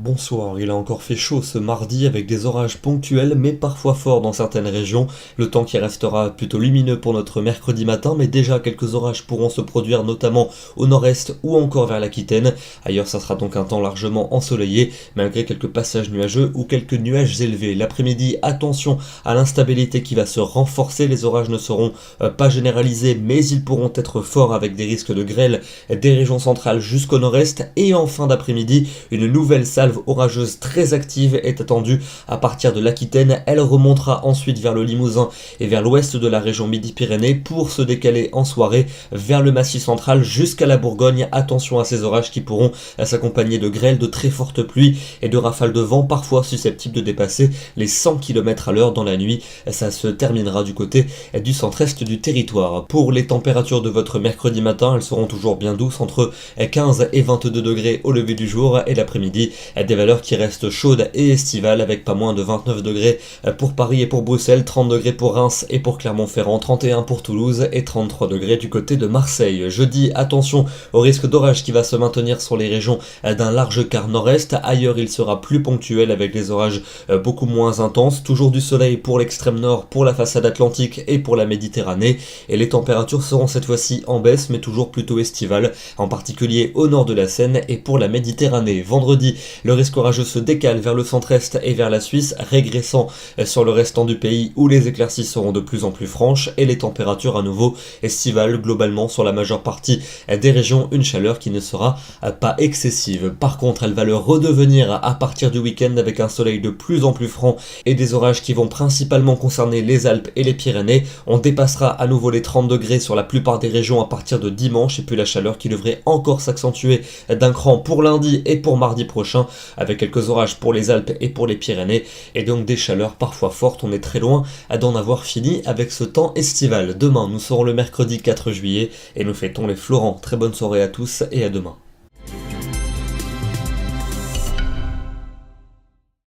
Bonsoir, il a encore fait chaud ce mardi avec des orages ponctuels mais parfois forts dans certaines régions. Le temps qui restera plutôt lumineux pour notre mercredi matin, mais déjà quelques orages pourront se produire notamment au nord-est ou encore vers l'Aquitaine. Ailleurs, ça sera donc un temps largement ensoleillé malgré quelques passages nuageux ou quelques nuages élevés. L'après-midi, attention à l'instabilité qui va se renforcer. Les orages ne seront pas généralisés mais ils pourront être forts avec des risques de grêle des régions centrales jusqu'au nord-est. Et en fin d'après-midi, une nouvelle salve orageuse très active est attendue à partir de l'Aquitaine. Elle remontera ensuite vers le Limousin et vers l'ouest de la région Midi-Pyrénées pour se décaler en soirée vers le Massif central jusqu'à la Bourgogne. Attention à ces orages qui pourront s'accompagner de grêle, de très fortes pluies et de rafales de vent parfois susceptibles de dépasser les 100 km à l'heure dans la nuit. Ça se terminera du côté du centre-est du territoire. Pour les températures de votre mercredi matin, elles seront toujours bien douces entre 15 et 22 degrés au lever du jour et l'après-midi. Des valeurs qui restent chaudes et estivales avec pas moins de 29 degrés pour Paris et pour Bruxelles, 30 degrés pour Reims et pour Clermont-Ferrand, 31 pour Toulouse et 33 degrés du côté de Marseille. Jeudi, attention au risque d'orage qui va se maintenir sur les régions d'un large quart nord-est. Ailleurs, il sera plus ponctuel avec des orages beaucoup moins intenses. Toujours du soleil pour l'extrême nord, pour la façade atlantique et pour la Méditerranée. Et les températures seront cette fois-ci en baisse mais toujours plutôt estivales, en particulier au nord de la Seine et pour la Méditerranée. Vendredi, le risque orageux se décale vers le centre-est et vers la Suisse, régressant sur le restant du pays où les éclaircies seront de plus en plus franches et les températures à nouveau estivales globalement sur la majeure partie des régions, une chaleur qui ne sera pas excessive. Par contre, elle va le redevenir à partir du week-end avec un soleil de plus en plus franc et des orages qui vont principalement concerner les Alpes et les Pyrénées. On dépassera à nouveau les 30 degrés sur la plupart des régions à partir de dimanche et puis la chaleur qui devrait encore s'accentuer d'un cran pour lundi et pour mardi prochain, avec quelques orages pour les Alpes et pour les Pyrénées, et donc des chaleurs parfois fortes. On est très loin d'en avoir fini avec ce temps estival. Demain, nous serons le mercredi 4 juillet et nous fêtons les Florents. Très bonne soirée à tous et à demain.